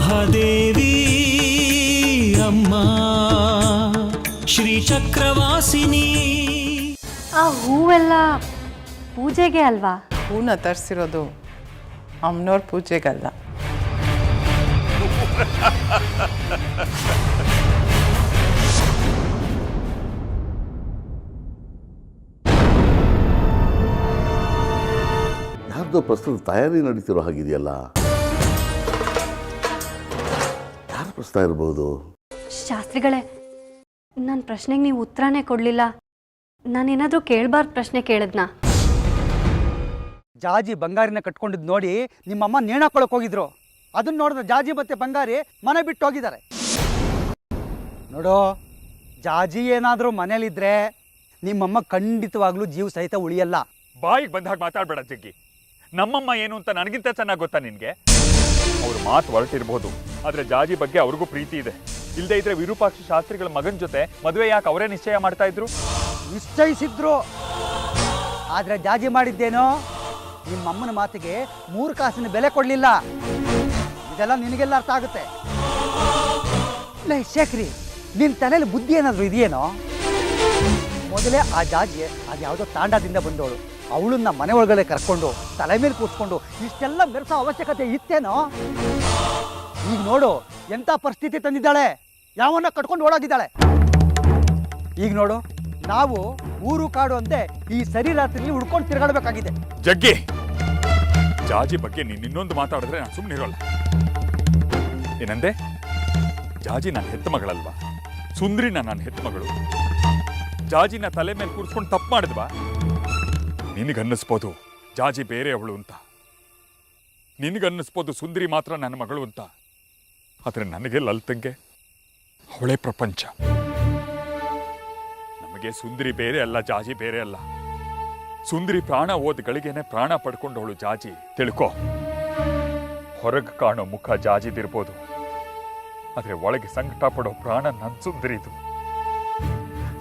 ಮಹಾದೇವಿ ಅಮ್ಮ ಶ್ರೀ ಚಕ್ರವಾಸಿನಿ. ಆ ಹೂವೆಲ್ಲ ಪೂಜೆಗೆ ಅಲ್ವಾ? ಹೂನ ತರಿಸಿರೋದು ಅಮ್ಮನವ್ರ ಪೂಜೆಗಲ್ಲ. ಯಾರ್ದೋ ಪ್ರಸ್ತುತ ತಯಾರಿ ನಡೀತಿರೋ ಹಾಗಿದೆಯಲ್ಲ, ಯಾರು ಪ್ರಸ್ತಾವ ಇರ್ಬೋದು? ಶಾಸ್ತ್ರಿಗಳೇ, ನನ್ನ ಪ್ರಶ್ನೆಗೆ ನೀವು ಉತ್ತರನೇ ಕೊಡಲಿಲ್ಲ. ನಾನೇನಾದರೂ ಕೇಳಬಾರ್ದು ಪ್ರಶ್ನೆ ಕೇಳಿದ್ನಾ? ಜಾಜಿ ಬಂಗಾರಿನ ಕಟ್ಕೊಂಡಿದ್ದು ನೋಡಿ ನಿಮ್ಮಮ್ಮ ನೇಣಾಕೊಳಕ್ಕೆ ಹೋಗಿದ್ರು. ಅದನ್ನ ನೋಡಿದ್ರೆ ಜಾಜಿ ಮತ್ತೆ ಬಂಗಾರಿ ಮನೆ ಬಿಟ್ಟು ಹೋಗಿದ್ದಾರೆ. ನೋಡು, ಜಾಜಿ ಏನಾದರೂ ಮನೇಲಿದ್ರೆ ನಿಮ್ಮಮ್ಮ ಖಂಡಿತವಾಗ್ಲೂ ಜೀವ ಸಹಿತ ಉಳಿಯಲ್ಲ. ಬಾಯಿಗೆ ಬಂದಾಗ ಮಾತಾಡ್ಬೇಡ ಜಗ್ಗಿ. ನಮ್ಮಮ್ಮ ಏನು ಅಂತ ನನಗಿಂತ ಚೆನ್ನಾಗಿ ಗೊತ್ತಾ ನಿನ್ಗೆ? ಅವ್ರ ಮಾತು ಹೊರಟಿರ್ಬೋದು, ಆದ್ರೆ ಜಾಜಿ ಬಗ್ಗೆ ಅವ್ರಿಗೂ ಪ್ರೀತಿ ಇದೆ. ಇಲ್ಲದೆ ಇದ್ರೆ ವಿರೂಪಾಕ್ಷ ಶಾಸ್ತ್ರಿಗಳ ಮಗನ ಜೊತೆ ಮದುವೆ ಯಾಕೆ ಅವರೇ ನಿಶ್ಚಯ ಮಾಡ್ತಾ ಇದ್ರು? ನಿಶ್ಚಯಿಸಿದ್ರು. ಆದ್ರೆ ಜಾಜಿ ಮಾಡಿದ್ದೇನೋ, ನಿಮ್ಮಮ್ಮನ ಮಾತಿಗೆ 3 ಕಾಸಿನ ಬೆಲೆ ಕೊಡಲಿಲ್ಲ. ಇದೆಲ್ಲ ನಿನಗೆಲ್ಲ ಅರ್ಥ ಆಗುತ್ತೆ. ಲೇ ಶೇಖರಿ, ನಿನ್ನ ತಲೆಯಲ್ಲಿ ಬುದ್ಧಿ ಏನಾದರೂ ಇದೆಯೇನೋ? ಮೊದಲೇ ಆ ಜಾಜಿ ಅದ್ಯಾವುದೋ ತಾಂಡದಿಂದ ಬಂದವಳು. ಅವಳನ್ನ ಮನೆ ಒಳಗಡೆ ಕರ್ಕೊಂಡು ತಲೆ ಮೇಲೆ ಕೂತ್ಕೊಂಡು ಇಷ್ಟೆಲ್ಲ ಮೆರೆಸೋ ಅವಶ್ಯಕತೆ ಇತ್ತೇನೋ? ಈಗ ನೋಡು ಎಂಥ ಪರಿಸ್ಥಿತಿ ತಂದಿದ್ದಾಳೆ. ಯಾವನ್ನ ಕಟ್ಕೊಂಡು ಓಡೋಗಿದ್ದಾಳೆ. ಈಗ ನೋಡು, ನಾವು ಊರು ಕಾಡು ಅಂತೆ ಈ ಸರಿ ರಾತ್ರಿಯಲ್ಲಿ ಹುಡ್ಕೊಂಡು ತಿರುಗಾಡಬೇಕಾಗಿದೆ. ಜಗ್ಗಿ, ಜಾಜಿ ಬಗ್ಗೆ ನೀನು ಇನ್ನೊಂದು ಮಾತಾಡಿದ್ರೆ ನಾನು ಸುಮ್ಮನೆ ಇರೋಲ್ಲ. ಏನಂದೆ? ಜಾಜಿ ನನ್ನ ಹೆತ್ತ ಮಗಳಲ್ವಾ? ಸುಂದ್ರಿನ ನನ್ನ ಹೆತ್ತ ಮಗಳು. ಜಾಜಿನ ತಲೆ ಮೇಲೆ ಕೂರಿಸ್ಕೊಂಡು ತಪ್ಪು ಮಾಡಿದ್ವಾ? ನಿನಗನ್ನಿಸ್ಬೋದು ಜಾಜಿ ಬೇರೆ ಅವಳು ಅಂತ, ನಿನಗನ್ನಿಸ್ಬೋದು ಸುಂದರಿ ಮಾತ್ರ ನನ್ನ ಮಗಳು ಅಂತ. ಆದರೆ ನನಗೆ ಲಲಿತಂಗೆ ಅವಳೇ ಪ್ರಪಂಚ. ನಮಗೆ ಸುಂದರಿ ಬೇರೆ ಅಲ್ಲ, ಜಾಜಿ ಬೇರೆ ಅಲ್ಲ. ಸುಂದರಿ ಪ್ರಾಣ ಹೋದ ಗಳಿಗೆನೆ ಪ್ರಾಣ ಪಡ್ಕೊಂಡವಳು ಜಾಜಿ, ತಿಳ್ಕೊ. ಹೊರಗೆ ಕಾಣೋ ಮುಖ ಜಾಜಿದಿರ್ಬೋದು, ಆದರೆ ಒಳಗೆ ಸಂಕಟ ಪಡೋ ಪ್ರಾಣ ನನ್ನ ಸುಂದರಿದು.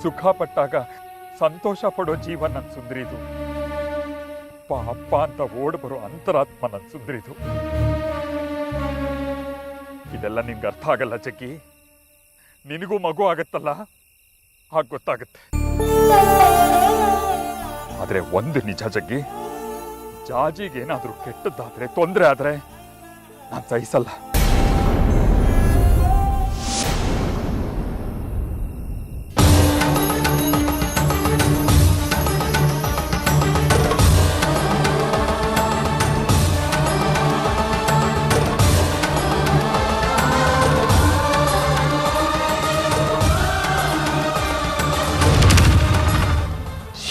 ಸುಖ ಪಟ್ಟಾಗ ಸಂತೋಷ ಪಡೋ ಜೀವ ನನ್ನ ಸುಂದರಿದು. ಅಪ್ಪ ಅಪ್ಪ ಅಂತ ಓಡ್ ಬರೋ ಅಂತರಾತ್ಮ ನನ್ನ ಸುಂದರಿದು. ಇದೆಲ್ಲ ನಿನ್ಗೆ ಅರ್ಥ ಆಗಲ್ಲ ಜಗ್ಗಿ. ನಿನಗೂ ಮಗು ಆಗತ್ತಲ್ಲ, ಆಗ ಗೊತ್ತಾಗುತ್ತೆ. ಆದ್ರೆ ಒಂದು ನಿಜ ಜಗ್ಗಿ, ಜಾಜಿಗೇನಾದ್ರೂ ಕೆಟ್ಟದ್ದಾದ್ರೆ, ತೊಂದರೆ ಆದ್ರೆ ನಾನು ಸಹಿಸಲ್ಲ.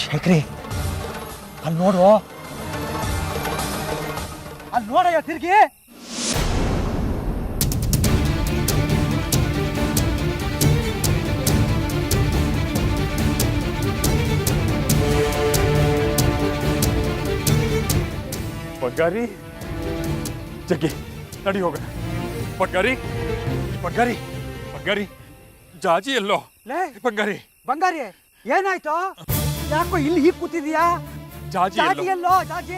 ಶೇಖರಿ, ಅಲ್ಲಿ ನೋಡು, ಅಲ್ಲಿ ನೋಡಯ್ಯ ತಿರ್ಗಿ. ಬಂಗಾರಿ, ಜಗ್ಗಿ ನಡಿ ಹೋಗೋಣ. ಬಂಗಾರಿ, ಬಂಗಾರಿ, ಬಂಗಾರಿ, ಜಾಜಿ ಎಲ್ಲೋ? ಲೇ ಬಂಗಾರಿ, ಬಂಗಾರಿ, ಏನಾಯ್ತು? ಯಾಕೋ ಇಲ್ಲಿ ಹೀಗೆ ಕೂತಿದೀಯಾ? ಜಾಜಿ ಎಲ್ಲೋ? ಜಾಜಿ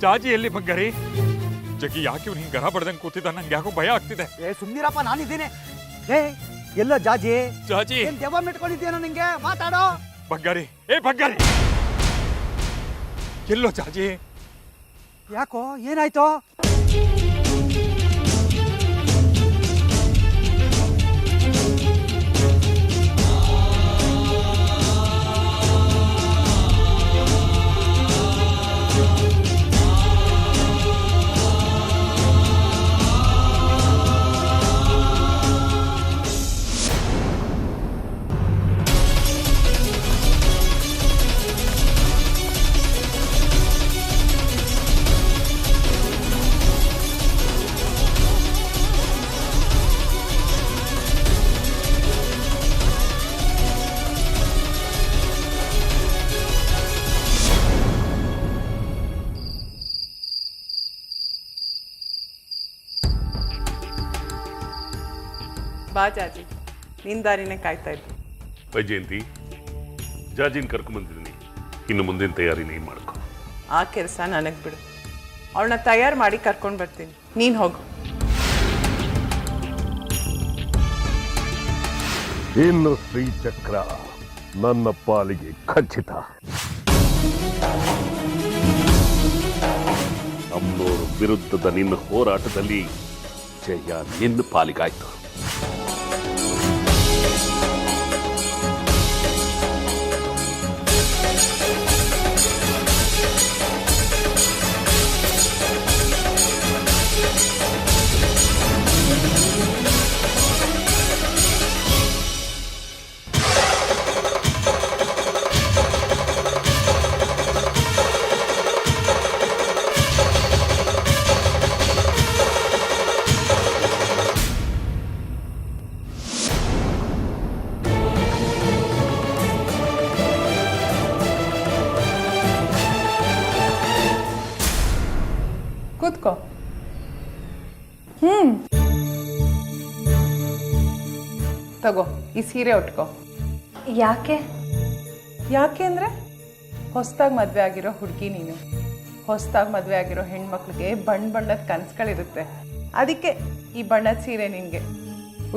ಜಾಜಿ ಎಲ್ಲಿ ಬಂಗಾರಿ? ಜಗ್ಗಿ ಯಾಕೆ ಇವ್ನು ಹಿಂಗೆ ಗರ ಬಡ್ದಂಗೆ ಕೂತಿದ್ದ? ನಂಗೆ ಯಾಕೋ ಭಯ ಆಗ್ತಿದೆ. ಸುಮ್ನಿರಪ್ಪ, ನಾನಿದ್ದೀನಿ. ಏ ಎಲ್ಲೋ ಜಾಜಿ? ಜಾಜಿ ಏನ್ ದೆವ್ವ ಮೆಟ್ಕೊಂಡಿದ್ದೀನೋ ನಿಂಗೆ? ಮಾತಾಡೋ. ಬಂಗಾರಿ, ಏ ಬಂಗಾರಿ, ಎಲ್ಲೋ ಜಾಜಿ? ಯಾಕೋ ಏನಾಯ್ತು? ಬಾ ಜಾಜಿ, ನಿನ್ನ ದಾರಿನೇ ಕಾಯ್ತಾ ಇದ್ದೆ. ವೈಜಯಂತಿ, ಜಾಜಿನ ಕರ್ಕೊಂಡ್ಬಂದಿದ್ದೀನಿ. ಇನ್ನು ಮುಂದಿನ ತಯಾರಿ ನೀನು ಮಾಡ್ಕೊ. ಆ ಕೆಲಸ ನನಗೆ ಬಿಡು. ಅವಳನ್ನ ತಯಾರು ಮಾಡಿ ಕರ್ಕೊಂಡು ಬರ್ತೀನಿ, ನೀನು ಹೋಗು. ಇನ್ನು ಶ್ರೀಚಕ್ರ ನನ್ನ ಪಾಲಿಗೆ ಖಚಿತ. ಅಮ್ಮನೋರ ವಿರುದ್ಧದ ನಿನ್ನ ಹೋರಾಟದಲ್ಲಿ ಜಯ ನಿನ್ನ ಪಾಲಿಗಾಯ್ತು. ಕೂತ್ಕೋ. ತಗೋ ಈ ಸೀರೆ ಉಟ್ಕೋ. ಯಾಕೆ? ಯಾಕೆ ಅಂದರೆ ಹೊಸ್ದಾಗಿ ಮದುವೆ ಆಗಿರೋ ಹುಡುಗಿ ನೀನು. ಹೊಸ್ದಾಗಿ ಮದುವೆ ಆಗಿರೋ ಹೆಣ್ಮಕ್ಳಿಗೆ ಬಣ್ಣದ ಕನಸುಗಳಿರುತ್ತೆ. ಅದಕ್ಕೆ ಈ ಬಣ್ಣದ ಸೀರೆ ನಿನಗೆ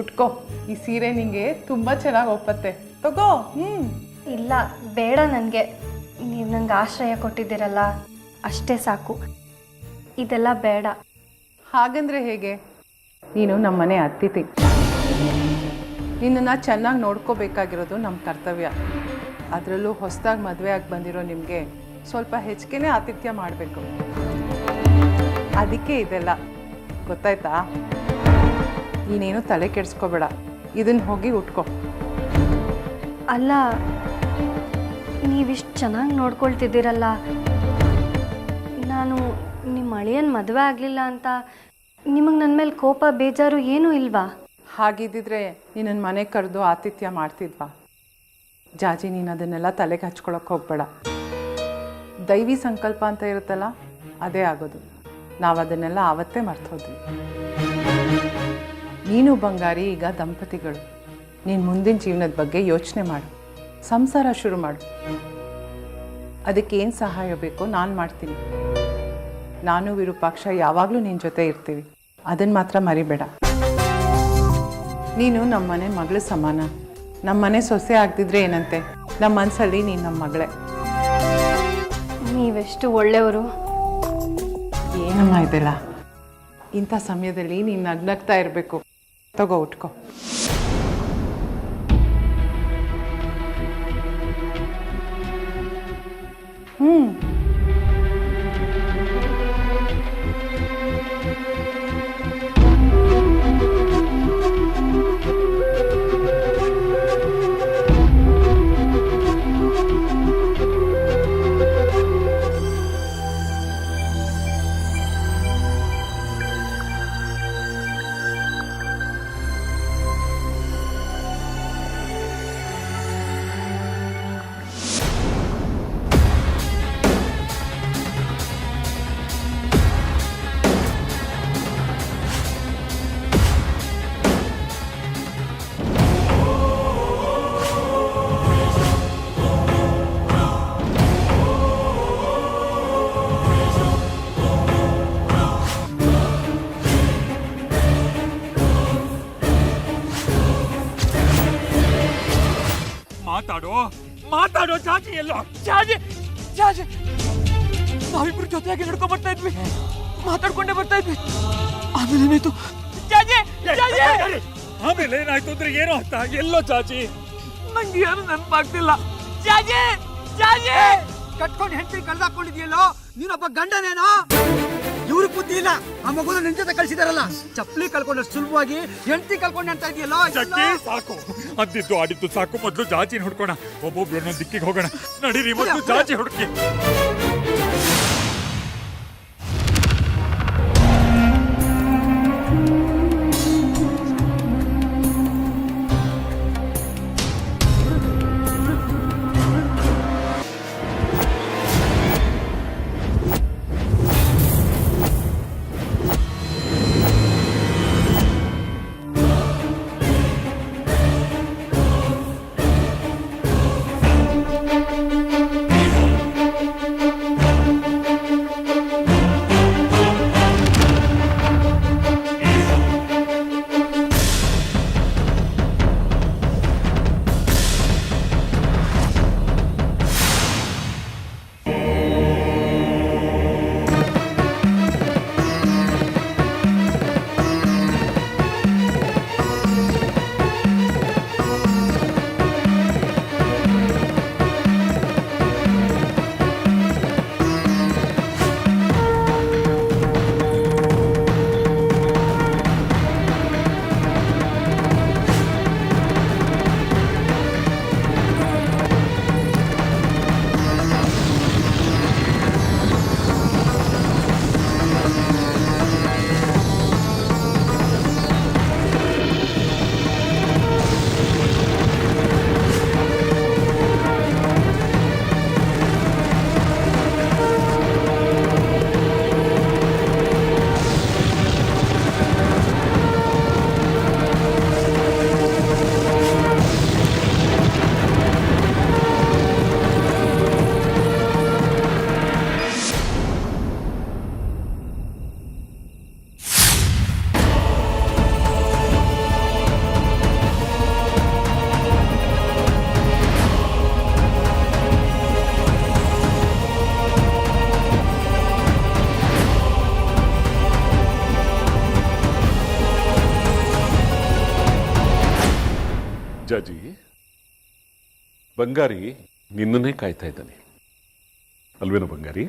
ಉಟ್ಕೋ. ಈ ಸೀರೆ ನಿನಗೆ ತುಂಬ ಚೆನ್ನಾಗಿ ಒಪ್ಪತ್ತೆ. ತಗೋ. ಇಲ್ಲ, ಬೇಡ. ನನಗೆ ನೀವು ನಂಗೆ ಆಶ್ರಯ ಕೊಟ್ಟಿದ್ದೀರಲ್ಲ, ಅಷ್ಟೇ ಸಾಕು. ಇದೆಲ್ಲ ಬೇಡ. ಹಾಗಂದ್ರೆ ಹೇಗೆ? ನೀನು ನಮ್ಮನೆ ಅತಿಥಿ. ನಿನ್ನನ್ನು ಚೆನ್ನಾಗಿ ನೋಡ್ಕೋಬೇಕಾಗಿರೋದು ನಮ್ಮ ಕರ್ತವ್ಯ. ಅದರಲ್ಲೂ ಹೊಸದಾಗಿ ಮದುವೆ ಆಗಿ ಬಂದಿರೋ ನಿಮಗೆ ಸ್ವಲ್ಪ ಹೆಚ್ಚಿಗೆನೇ ಆತಿಥ್ಯ ಮಾಡಬೇಕು. ಅದಕ್ಕೆ ಇದೆಲ್ಲ, ಗೊತ್ತಾಯ್ತಾ? ನೀನೇನು ತಲೆ ಕೆಡಿಸ್ಕೋಬೇಡ. ಇದನ್ನು ಹೋಗಿ ಉಟ್ಕೋ. ಅಲ್ಲ, ನೀವಿಷ್ಟು ಚೆನ್ನಾಗಿ ನೋಡ್ಕೊಳ್ತಿದ್ದೀರಲ್ಲ, ನಾನು ನಿಮ್ಮ ಅಳಿಯನ ಮದುವೆ ಆಗಲಿಲ್ಲ ಅಂತ ನಿಮಗೆ ನನ್ನ ಮೇಲೆ ಕೋಪ ಬೇಜಾರು ಏನೂ ಇಲ್ವಾ? ಹಾಗಿದ್ದಿದ್ರೆ ನಿನ್ನನ್ನು ಮನೆಗೆ ಕರೆದು ಆತಿಥ್ಯ ಮಾಡ್ತಿದ್ವಾ? ಜಾಜಿ, ನೀನು ಅದನ್ನೆಲ್ಲ ತಲೆಗೆ ಹಚ್ಕೊಳಕ್ಕೆ ಹೋಗ್ಬೇಡ. ದೈವಿ ಸಂಕಲ್ಪ ಅಂತ ಇರುತ್ತಲ್ಲ, ಅದೇ ಆಗೋದು. ನಾವು ಅದನ್ನೆಲ್ಲ ಆವತ್ತೇ ಮರ್ತೋದ್ವಿ. ನೀನು ಬಂಗಾರಿ ಈಗ ದಂಪತಿಗಳು. ನೀನು ಮುಂದಿನ ಜೀವನದ ಬಗ್ಗೆ ಯೋಚನೆ ಮಾಡು. ಸಂಸಾರ ಶುರು ಮಾಡು. ಅದಕ್ಕೇನು ಸಹಾಯ ಬೇಕೋ ನಾನು ಮಾಡ್ತೀನಿ. ನಾನು ವಿರೂಪಾಕ್ಷ ಯಾವಾಗಲೂ ನಿನ್ನ ಜೊತೆ ಇರ್ತೀವಿ. ಅದನ್ನು ಮಾತ್ರ ಮರಿಬೇಡ. ನೀನು ನಮ್ಮನೆ ಮಗಳು ಸಮಾನ. ನಮ್ಮನೆ ಸೊಸೆ ಆಗ್ತಿದ್ರೆ ಏನಂತೆ, ನಮ್ಮ ಮನಸ್ಸಲ್ಲಿ ನೀನು ನಮ್ಮ ಮಗಳೇ. ನೀವೆಷ್ಟು ಒಳ್ಳೆಯವರು. ಏನಮ್ಮ ಇದೆಲ್ಲ? ಇಂಥ ಸಮಯದಲ್ಲಿ ನೀನು ನಗ್ನಗ್ತಾ ಇರಬೇಕು. ತಗೋ, ಉಟ್ಕೋ. ಮಾತಾಡೋ ಜಾಜಿ ಎಲ್ಲೋ? ಜಾಜಿ ಜಾಜಿ ನಾವಿಬ್ರು ಜೊತೆಯಾಗಿ ನಡ್ಕೊಂಡ್ ಬರ್ತಾ ಇದ್ವಿ, ಮಾತಾಡ್ಕೊಂಡೇ ಬರ್ತಾ ಇದ್ವಿ. ಆಮೇಲೆ ಏನಾಯ್ತು ಜಾಜಿ? ಆಮೇಲೆ ಏನಾಯ್ತು ಅಂದ್ರೆ ಏನೋ ಅಂತ ಎಲ್ಲೋ ಜಾಜಿ, ನಂಗೆ ಏನು ನೆನಪಾಗ್ತಿಲ್ಲ. ಜಾಜಿ ಜಾಜಿ ಕಟ್ಕೊಂಡು ಹೆಂಡತಿ ಕಳ್ದಾಕೊಂಡಿದ್ಯಲ್ಲೋ, ನೀನೊಬ್ಬ ಗಂಡನೇನೋ? ಇವ್ರ ಬುದ್ಧಿ ಇಲ್ಲ. ಆ ಮಗುನ ನಿನ್ ಜೊತೆ ಕಳ್ಸಿದಾರಲ್ಲ, ಚಪ್ಪಲಿ ಕಳ್ಕೊಂಡಷ್ಟು ಸುಲಭವಾಗಿ ಹೆಂಡತಿ ಕಳ್ಕೊಂಡು ಅಂತ ಇದೆಯಲ್ಲೋ. ಸಾಕು, ಅಂದಿದ್ದು ಆಡಿದ್ದು ಸಾಕು. ಮೊದಲು ಜಾಜಿನ ಹುಡ್ಕೋಣ. ಒಬ್ಬೊಬ್ರು ದಿಕ್ಕಿಗೆ ಹೋಗೋಣ. ನಡೀರಿ, ಮೊದಲು ಜಾಜಿ ಹುಡುಕಿ. ಜಾಜಿ, ಬಂಗಾರಿ ನಿನ್ನನ್ನೇ ಕಾಯ್ತಾ ಇದ್ದಾನೆ ಅಲ್ವೇನೋ ಬಂಗಾರಿ?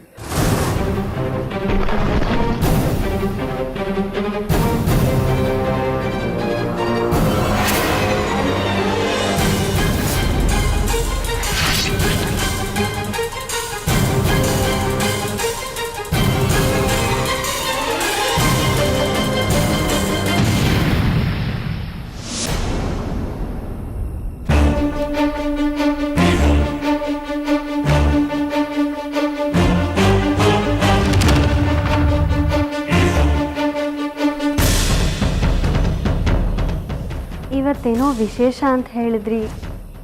ಇವತ್ತೇನೋ ವಿಶೇಷ ಅಂತ ಹೇಳಿದ್ರಿ,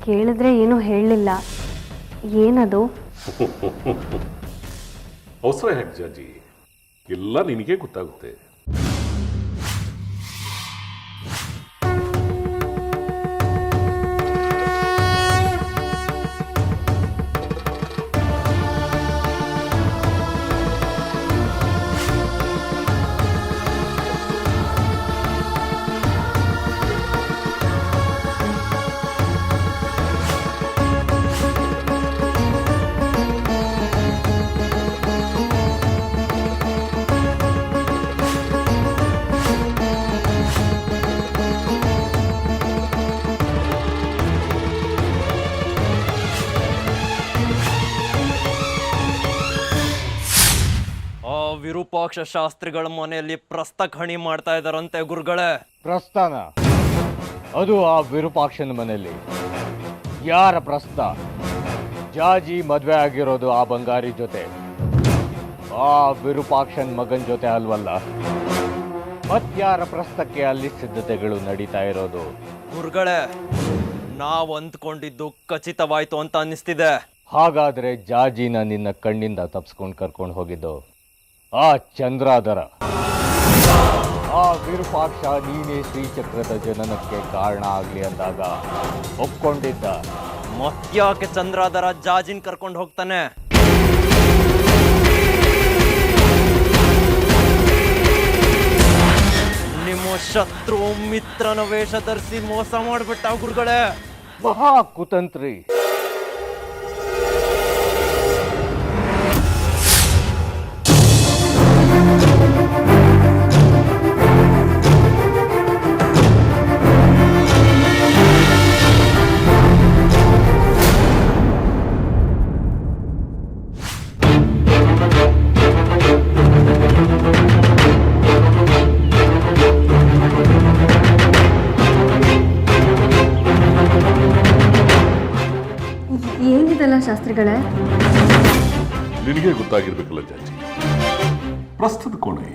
ಕೇಳಿದ್ರೆ ಏನೂ ಹೇಳಲಿಲ್ಲ. ಏನದು? ಅವಸರ ಹೇಗೆ ಜಾಜಿ, ಎಲ್ಲ ನಿನಗೆ ಗೊತ್ತಾಗುತ್ತೆ. ವಿರೂಪಾಕ್ಷ ಶಾಸ್ತ್ರಿಗಳ ಮನೆಯಲ್ಲಿ ಪ್ರಸ್ತಖಣಿ ಮಾಡ್ತಾ ಇದ್ದಾರಂತೆ ಗುರುಗಳೇ. ಪ್ರಸ್ಥಾನ? ಅದು ಆ ವಿರೂಪಾಕ್ಷನ ಮನೆಯಲ್ಲಿ ಯಾರ ಪ್ರಸ್ತ? ಜಾಜಿ ಮದ್ವೆ ಆಗಿರೋದು ಆ ಬಂಗಾರಿ ಜೊತೆ, ಆ ವಿರೂಪಾಕ್ಷನ್ ಮಗನ್ ಜೊತೆ ಅಲ್ವಲ್ಲ. ಮತ್ಯಾರ ಪ್ರಸ್ತಕ್ಕೆ ಅಲ್ಲಿ ಸಿದ್ಧತೆಗಳು ನಡೀತಾ ಇರೋದು? ಗುರುಗಳೇ, ನಾವ್ ಅಂದ್ಕೊಂಡಿದ್ದು ಖಚಿತವಾಯ್ತು ಅಂತ ಅನ್ನಿಸ್ತಿದೆ. ಹಾಗಾದ್ರೆ ಜಾಜಿನ ನಿನ್ನ ಕಣ್ಣಿಂದ ತಪ್ಸ್ಕೊಂಡು ಕರ್ಕೊಂಡು ಹೋಗಿದ್ದು ಆ ಚಂದ್ರಾಧರ. ಆ ವಿರೂಪಾಕ್ಷ ನೀನೇ ಶ್ರೀಚಕ್ರದ ಜನನಕ್ಕೆ ಕಾರಣ ಆಗ್ಲಿ ಅಂದಾಗ ಒಪ್ಕೊಂಡಿದ್ದ. ಮತ್ಯಾಕೆ ಚಂದ್ರಾಧರ ಜಾಜಿನ್ ಕರ್ಕೊಂಡು ಹೋಗ್ತಾನೆ? ನಿಮ್ಮ ಶತ್ರು ಮಿತ್ರನ ವೇಷ ಧರಿಸಿ ಮೋಸ ಮಾಡ್ಬಿಟ್ಟ ಗುರುಗಳೇ. ಮಹಾ ಕುತಂತ್ರಿ. ಏನಿದೆಲ್ಲ ಶಾಸ್ತ್ರಿಗಳೇ? ನಿನಗೆ ಗೊತ್ತಾಗಿರ್ಬೇಕಲ್ಲ ಜಾಜಿ, ಪ್ರಸ್ತುತ ಕೋಣೆ.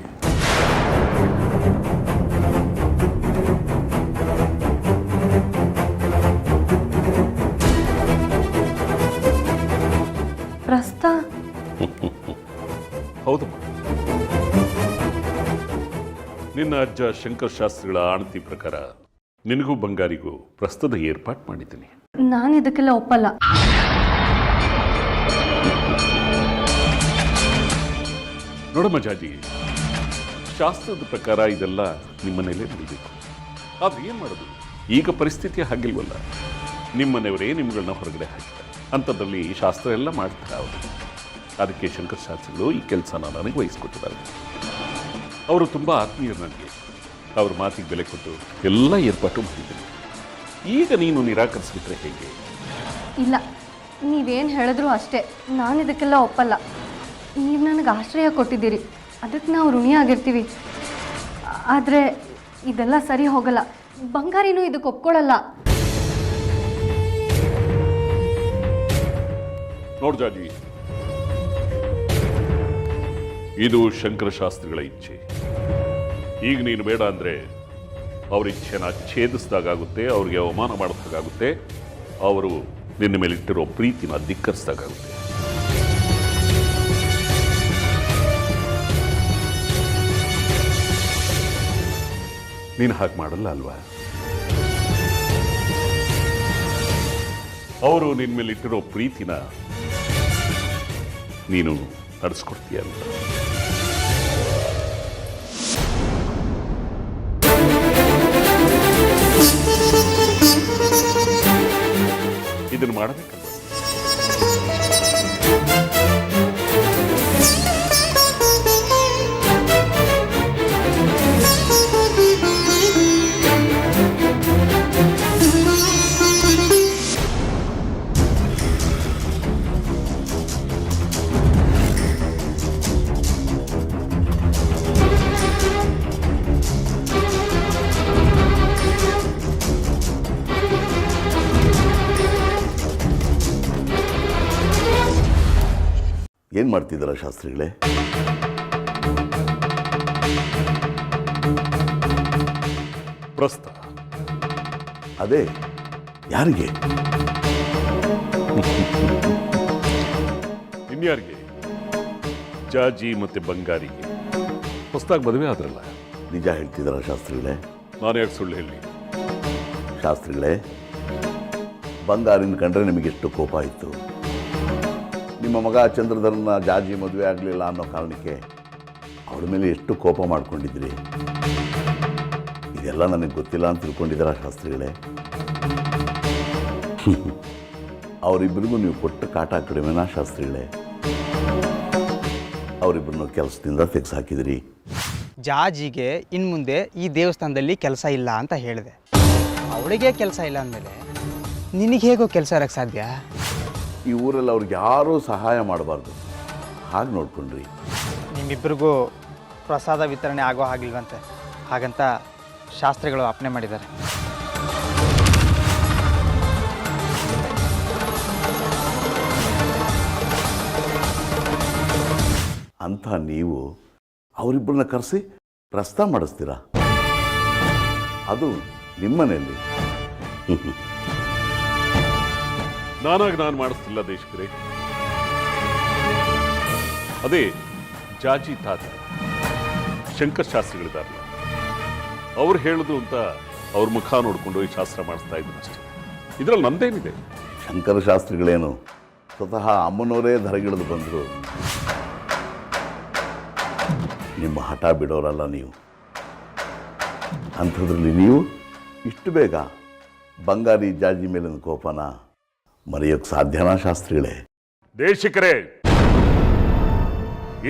ಪ್ರಸ್ತ? ಹೌದಮ್ಮ, ನಿನ್ನ ಅಜ್ಜ ಶಂಕರ್ ಶಾಸ್ತ್ರಿಗಳ ಆಣತಿ ಪ್ರಕಾರ ನಿನಗೂ ಬಂಗಾರಿಗೂ ಪ್ರಸ್ತುತ ಏರ್ಪಾಟ್ ಮಾಡಿದ್ದೀನಿ. ನಾನು ಇದಕ್ಕೆಲ್ಲ ಒಪ್ಪಲ್ಲ. ನೋಡಮ್ಮ ಜಾಜಿ, ಶಾಸ್ತ್ರದ ಪ್ರಕಾರ ಇದೆಲ್ಲ ನಿಮ್ಮನೇಲೇ ನಡೀಬೇಕು. ಆದ್ರೆ ಏನು ಮಾಡೋದು, ಈಗ ಪರಿಸ್ಥಿತಿ ಹಾಗಿಲ್ವಲ್ಲ. ನಿಮ್ಮನೆಯವರೇ ನಿಮ್ಗಳನ್ನ ಹೊರಗಡೆ ಹಾಕಿದ್ದಾರೆ. ಅಂಥದ್ರಲ್ಲಿ ಶಾಸ್ತ್ರ ಎಲ್ಲ ಮಾಡ್ತಾರೆ ಅವರು. ಅದಕ್ಕೆ ಶಂಕರ್ ಶಾಸ್ತ್ರಿಗಳು ಈ ಕೆಲಸನ ನನಗೆ ವಹಿಸ್ಕೊಟ್ಟಿದ್ದಾರೆ. ಅವರು ತುಂಬ ಆತ್ಮೀಯರು ನನಗೆ. ಅವ್ರ ಮಾತಿಗೆ ಬೆಲೆ ಕೊಟ್ಟು ಎಲ್ಲ ಏರ್ಪಾಟು ಮಾಡಿದ್ದೀನಿ. ಈಗ ನೀನು ನಿರಾಕರಿಸ್ಬಿಟ್ರೆ ಹೇಗೆ? ಇಲ್ಲ, ನೀವೇನು ಹೇಳಿದ್ರು ಅಷ್ಟೇ, ನಾನು ಇದಕ್ಕೆಲ್ಲ ಒಪ್ಪಲ್ಲ. ನೀವು ನನಗೆ ಆಶ್ರಯ ಕೊಟ್ಟಿದ್ದೀರಿ, ಅದಕ್ಕೆ ನಾವು ಋಣಿಯಾಗಿರ್ತೀವಿ. ಆದರೆ ಇದೆಲ್ಲ ಸರಿ ಹೋಗಲ್ಲ. ಬಂಗಾರಿನೂ ಇದಕ್ಕೆ ಒಪ್ಕೊಳ್ಳಲ್ಲ. ನೋಡು ಜಾಜಿ, ಇದು ಶಂಕರಶಾಸ್ತ್ರಿಗಳ ಇಚ್ಛೆ. ಈಗ ನೀನು ಬೇಡ ಅಂದರೆ ಅವ್ರ ಇಚ್ಛೆನ ಛೇದಿಸಿದಾಗುತ್ತೆ, ಅವ್ರಿಗೆ ಅವಮಾನ ಮಾಡಿದಾಗುತ್ತೆ, ಅವರು ನಿನ್ನ ಮೇಲಿಟ್ಟಿರೋ ಪ್ರೀತಿನ ಧಿಕ್ಕರಿಸಿದಾಗುತ್ತೆ. ನೀನು ಹಾಗೆ ಮಾಡಲ್ಲ ಅಲ್ವಾ? ಅವರು ನಿನ್ನ ಮೇಲಿಟ್ಟಿರೋ ಪ್ರೀತಿನ ನೀನು ನಡೆಸ್ಕೊಡ್ತೀಯಲ್ಲ. ಇದನ್ನು ಮಾಡಬೇಕಲ್ವ? ಏನು ಮಾಡ್ತಿದ್ದೀರಾ ಶಾಸ್ತ್ರಿಗಳೇ? ಪ್ರಸ್ತಾವ ಅದೇ ಯಾರಿಗೆ? ಇನ್ಯಾರಿಗೆ? ಜಾಜಿ ಮತ್ತೆ ಬಂಗಾರಿಗೆ ಹೊಸದಾಗಿ ಮದುವೆ ಆದ್ರಲ್ಲ. ನಿಜ ಹೇಳ್ತಿದ್ದೀರಾ ಶಾಸ್ತ್ರಿಗಳೇ? ನಾನು ಯಾಕೆ ಸುಳ್ಳು ಹೇಳಿ? ಶಾಸ್ತ್ರಿಗಳೇ, ಬಂಗಾರಿನ ಕಂಡ್ರೆ ನಿಮಗೆಷ್ಟು ಕೋಪ ಇತ್ತು. ನಿಮ್ಮ ಮಗ ಚಂದ್ರಧರನ ಜಾಜಿ ಮದುವೆ ಆಗಲಿಲ್ಲ ಅನ್ನೋ ಕಾರಣಕ್ಕೆ ಅವಳ ಮೇಲೆ ಎಷ್ಟು ಕೋಪ ಮಾಡ್ಕೊಂಡಿದ್ರಿ. ಇದೆಲ್ಲ ನನಗೆ ಗೊತ್ತಿಲ್ಲ ಅಂತ ತಿಳ್ಕೊಂಡಿದ್ದೀರಾ ಶಾಸ್ತ್ರಿಗಳೇ? ಅವರಿಬ್ಬರಿಗೂ ನೀವು ಕೊಟ್ಟ ಕಾಟ ಕಡಿಮೆನಾ ಶಾಸ್ತ್ರಿಗಳೇ? ಅವರಿಬ್ಬರನ್ನು ಕೆಲಸದಿಂದ ತೆಗೆಸಾಕಿದ್ರಿ. ಜಾಜಿಗೆ ಇನ್ನು ಮುಂದೆ ಈ ದೇವಸ್ಥಾನದಲ್ಲಿ ಕೆಲಸ ಇಲ್ಲ ಅಂತ ಹೇಳಿದೆ. ಅವಳಿಗೆ ಕೆಲಸ ಇಲ್ಲ ಅಂದಮೇಲೆ ನಿನಗೆ ಹೇಗೋ ಕೆಲಸ ಇರೋಕ್ಕೆ ಸಾಧ್ಯ? ಈ ಊರಲ್ಲಿ ಅವ್ರಿಗೆ ಯಾರೂ ಸಹಾಯ ಮಾಡಬಾರ್ದು ಹಾಗೆ ನೋಡ್ಕೊಂಡ್ರಿ. ನಿಮ್ಮಿಬ್ಬರಿಗೂ ಪ್ರಸಾದ ವಿತರಣೆ ಆಗೋ ಹಾಗಿಲ್ವಂತೆ, ಹಾಗಂತ ಶಾಸ್ತ್ರಿಗಳು ಅಪ್ಪಣೆ ಮಾಡಿದ್ದಾರೆ. ಅಂಥ ನೀವು ಅವರಿಬ್ಬರನ್ನ ಕರೆಸಿ ಪ್ರಸ್ತಾವ ಮಾಡಿಸ್ತೀರಾ? ಅದು ನಿಮ್ಮನೆಯಲ್ಲಿ. ನಾನಾಗಿ ನಾನು ಮಾಡಿಸ್ತಿಲ್ಲ ದೇಶಕರೇ. ಅದೇ ಜಾಜಿ ತಾತ ಶಂಕರ್ ಶಾಸ್ತ್ರಿಗಳಿದಾರಲ್ಲ, ಅವ್ರು ಹೇಳುದು ಅಂತ ಅವ್ರ ಮುಖ ನೋಡಿಕೊಂಡು ಈ ಶಾಸ್ತ್ರ ಮಾಡಿಸ್ತಾ ಇದ್ರು ಅಷ್ಟೇ. ಇದರಲ್ಲಿ ನಂದೇನಿದೆ? ಶಂಕರ ಶಾಸ್ತ್ರಿಗಳೇನು ಸ್ವತಃ ಅಮ್ಮನವರೇ ಧರೆಗಿಳಿದು ಬಂದರು. ನಿಮ್ಮ ಹಠ ಬಿಡೋರಲ್ಲ ನೀವು. ಅಂಥದ್ರಲ್ಲಿ ನೀವು ಇಷ್ಟು ಬೇಗ ಬಂಗಾರಿ ಜಾಜಿ ಮೇಲಿನ ಕೋಪನ ಮರೆಯೋಕ್ಕೆ ಸಾಧ್ಯನಾ ಶಾಸ್ತ್ರಿಗಳೇ? ದೇಶಿಕರೇ,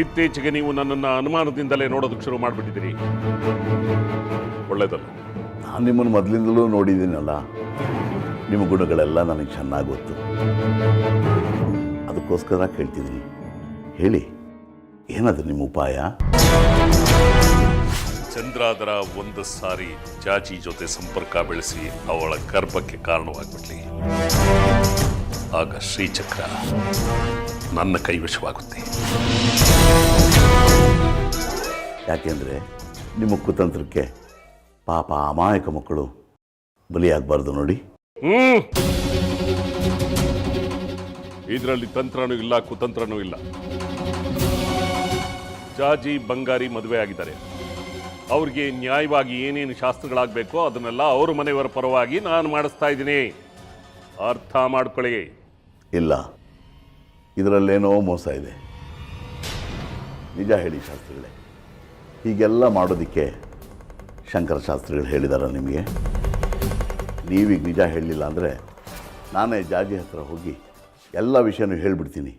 ಇತ್ತೀಚೆಗೆ ನೀವು ನನ್ನನ್ನು ಅನುಮಾನದಿಂದಲೇ ನೋಡೋದಕ್ಕೆ ಶುರು ಮಾಡಿಬಿಟ್ಟಿದ್ದೀರಿ. ಒಳ್ಳೇದಲ್ಲ. ನಾನು ನಿಮ್ಮನ್ನು ಮೊದಲಿಂದಲೂ ನೋಡಿದ್ದೀನಲ್ಲ, ನಿಮ್ಮ ಗುಣಗಳೆಲ್ಲ ನನಗೆ ಚೆನ್ನಾಗಿ ಗೊತ್ತು. ಅದಕ್ಕೋಸ್ಕರ ಕೇಳ್ತಿದ್ದೀನಿ, ಹೇಳಿ ಏನದು ನಿಮ್ಮ ಉಪಾಯ? ಚಂದ್ರಾದರ ಒಂದು ಸಾರಿ ಜಾಜಿ ಜೊತೆ ಸಂಪರ್ಕ ಬೆಳೆಸಿ ಅವಳ ಗರ್ಭಕ್ಕೆ ಕಾರಣವಾಗ್ಬಿಡ್ಲಿ. ಆಗ ಶ್ರೀಚಕ್ರ ನನ್ನ ಕೈವಶವಾಗುತ್ತೆ. ಯಾಕೆಂದರೆ ನಿಮ್ಮ ಕುತಂತ್ರಕ್ಕೆ ಪಾಪ ಅಮಾಯಕ ಮಕ್ಕಳು ಬಲಿಯಾಗಬಾರ್ದು ನೋಡಿ. ಇದರಲ್ಲಿ ತಂತ್ರನೂ ಇಲ್ಲ, ಕುತಂತ್ರನೂ ಇಲ್ಲ. ಜಾಜಿ ಬಂಗಾರಿ ಮದುವೆ ಆಗಿದ್ದಾರೆ. ಅವ್ರಿಗೆ ನ್ಯಾಯವಾಗಿ ಏನೇನು ಶಾಸ್ತ್ರಗಳಾಗಬೇಕೋ ಅದನ್ನೆಲ್ಲ ಅವ್ರ ಮನೆಯವರ ಪರವಾಗಿ ನಾನು ಮಾಡಿಸ್ತಾ ಇದ್ದೀನಿ. ಅರ್ಥ ಮಾಡ್ಕೊಳ್ಳಿ. ಇಲ್ಲ, ಇದರಲ್ಲೇನೋ ಮೋಸ ಇದೆ. ನಿಜ ಹೇಳಿ ಶಾಸ್ತ್ರಿಗಳೇ, ಹೀಗೆಲ್ಲ ಮಾಡೋದಕ್ಕೆ ಶಂಕರ ಶಾಸ್ತ್ರಿಗಳು ಹೇಳಿದಾರ ನಿಮಗೆ? ನೀವೀಗ ನಿಜ ಹೇಳಲಿಲ್ಲ ಅಂದರೆ ನಾನೇ ಜಾಜಿ ಹತ್ರ ಹೋಗಿ ಎಲ್ಲ ವಿಷಯನೂ ಹೇಳಿಬಿಡ್ತೀನಿ.